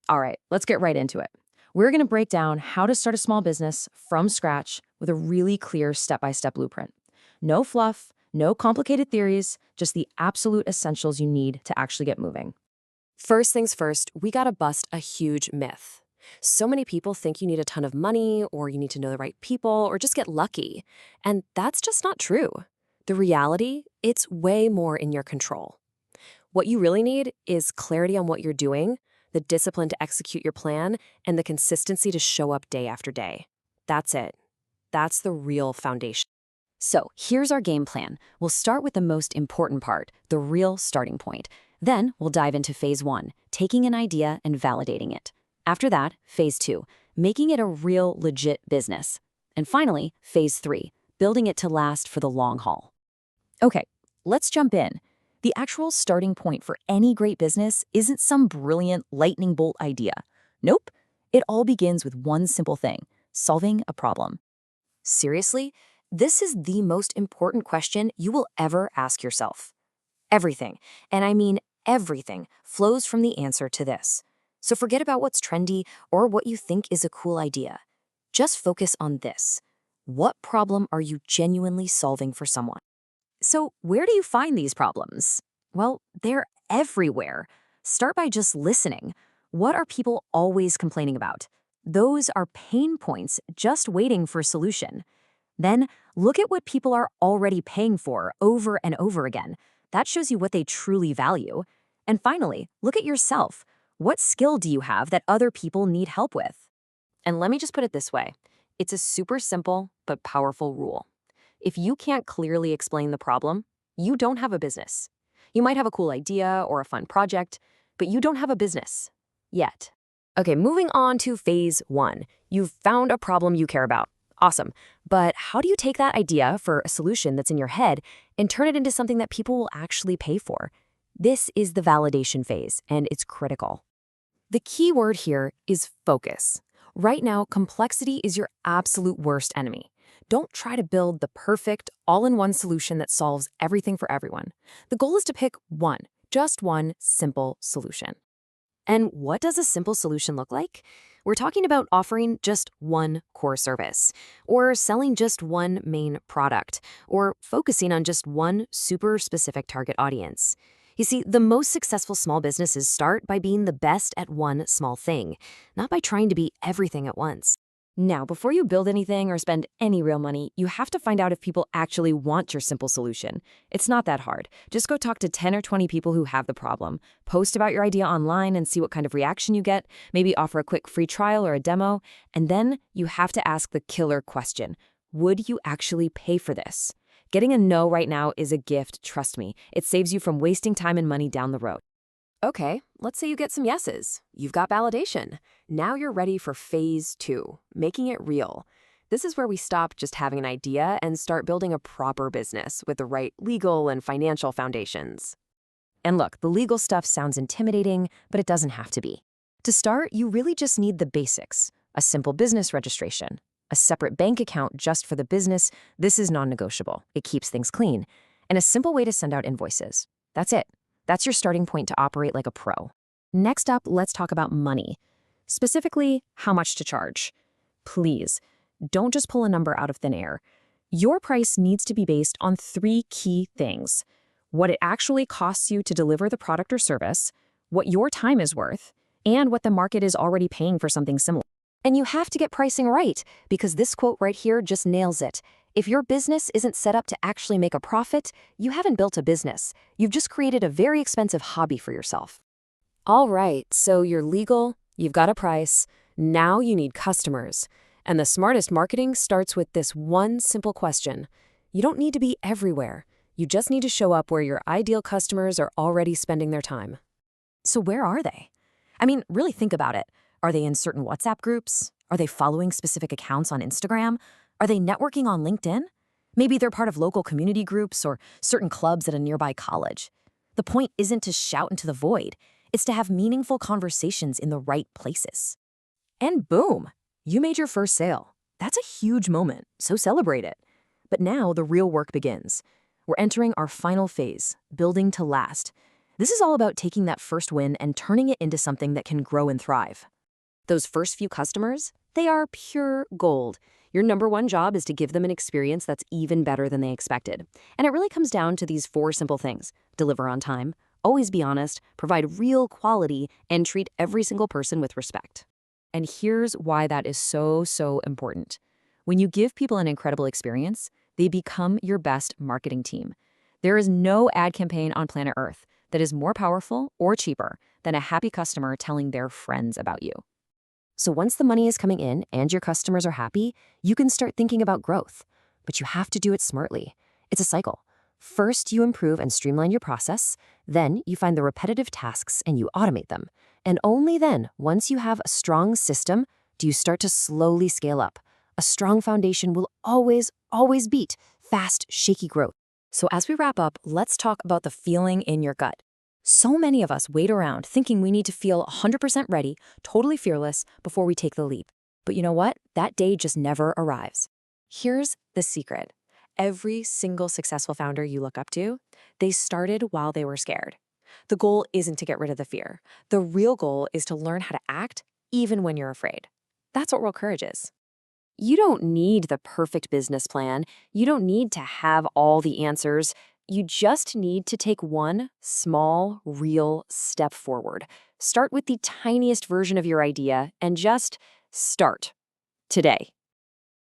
All right, let's get right into it. We're going to break down how to start a small business from scratch with a really clear step-by-step blueprint. No fluff, no complicated theories, just the absolute essentials you need to actually get moving. First things first, we gotta bust a huge myth. So many people think you need a ton of money, or you need to know the right people, or just get lucky. And that's just not true. The reality, it's way more in your control. What you really need is clarity on what you're doing, the discipline to execute your plan, and the consistency to show up day after day. That's it. That's the real foundation. So here's our game plan. We'll start with the most important part, the real starting point. Then we'll dive into phase 1, taking an idea and validating it. After that, phase 2, making it a real, legit business. And finally, phase 3, building it to last for the long haul. Okay, let's jump in. The actual starting point for any great business isn't some brilliant lightning bolt idea. Nope, it all begins with one simple thing, solving a problem. Seriously, this is the most important question you will ever ask yourself. Everything, and I mean everything, flows from the answer to this. So forget about what's trendy or what you think is a cool idea. Just focus on this. What problem are you genuinely solving for someone? So where do you find these problems? Well, they're everywhere. Start by just listening. What are people always complaining about? Those are pain points just waiting for a solution. Then look at what people are already paying for over and over again. That shows you what they truly value. And finally, look at yourself. What skill do you have that other people need help with? And let me just put it this way. It's a super simple but powerful rule. If you can't clearly explain the problem, you don't have a business. You might have a cool idea or a fun project, but you don't have a business yet. Okay, moving on to phase 1. You've found a problem you care about. Awesome. But how do you take that idea for a solution that's in your head and turn it into something that people will actually pay for? This is the validation phase, and it's critical. The key word here is focus. Right now, complexity is your absolute worst enemy. Don't try to build the perfect, all-in-one solution that solves everything for everyone. The goal is to pick one, just one simple solution. And what does a simple solution look like? We're talking about offering just one core service, or selling just one main product, or focusing on just one super specific target audience. You see, the most successful small businesses start by being the best at one small thing, not by trying to be everything at once. Now, before you build anything or spend any real money, you have to find out if people actually want your simple solution. It's not that hard. Just go talk to 10 or 20 people who have the problem. Post about your idea online and see what kind of reaction you get. Maybe offer a quick free trial or a demo. And then you have to ask the killer question. Would you actually pay for this? Getting a no right now is a gift, trust me. It saves you from wasting time and money down the road. Okay, let's say you get some yeses. You've got validation. Now you're ready for phase 2, making it real. This is where we stop just having an idea and start building a proper business with the right legal and financial foundations. And look, the legal stuff sounds intimidating, but it doesn't have to be. To start, you really just need the basics. A simple business registration. A separate bank account just for the business. This is non-negotiable. It keeps things clean. And a simple way to send out invoices. That's it. That's your starting point to operate like a pro. Next up, let's talk about money. Specifically, how much to charge. Please, don't just pull a number out of thin air. Your price needs to be based on 3 key things. What it actually costs you to deliver the product or service, what your time is worth, and what the market is already paying for something similar. And you have to get pricing right, because this quote right here just nails it. If your business isn't set up to actually make a profit, you haven't built a business. You've just created a very expensive hobby for yourself. All right, so you're legal, you've got a price, now you need customers. And the smartest marketing starts with this one simple question. You don't need to be everywhere. You just need to show up where your ideal customers are already spending their time. So where are they? I mean, really think about it. Are they in certain WhatsApp groups? Are they following specific accounts on Instagram? Are they networking on LinkedIn? Maybe they're part of local community groups or certain clubs at a nearby college. The point isn't to shout into the void. It's to have meaningful conversations in the right places. And boom, you made your first sale. That's a huge moment, so celebrate it. But now the real work begins. We're entering our final phase, building to last. This is all about taking that first win and turning it into something that can grow and thrive. Those first few customers, they are pure gold. Your number one job is to give them an experience that's even better than they expected. And it really comes down to these 4 simple things: deliver on time, always be honest, provide real quality, and treat every single person with respect. And here's why that is so important. When you give people an incredible experience, they become your best marketing team. There is no ad campaign on planet Earth that is more powerful or cheaper than a happy customer telling their friends about you. So once the money is coming in and your customers are happy, you can start thinking about growth. But you have to do it smartly. It's a cycle. First, you improve and streamline your process. Then, you find the repetitive tasks and you automate them. And only then, once you have a strong system, do you start to slowly scale up. A strong foundation will always beat fast, shaky growth. So as we wrap up, let's talk about the feeling in your gut. So many of us wait around thinking we need to feel 100% ready, totally fearless, before we take the leap. But you know what? That day just never arrives. Here's the secret. Every single successful founder you look up to, they started while they were scared. The goal isn't to get rid of the fear. The real goal is to learn how to act even when you're afraid. That's what real courage is. You don't need the perfect business plan. You don't need to have all the answers. You just need to take one small, real step forward. Start with the tiniest version of your idea and just start today.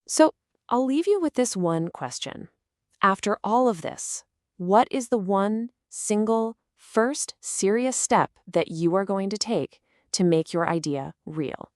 So I'll leave you with this one question. After all of this, what is the one single first serious step that you are going to take to make your idea real?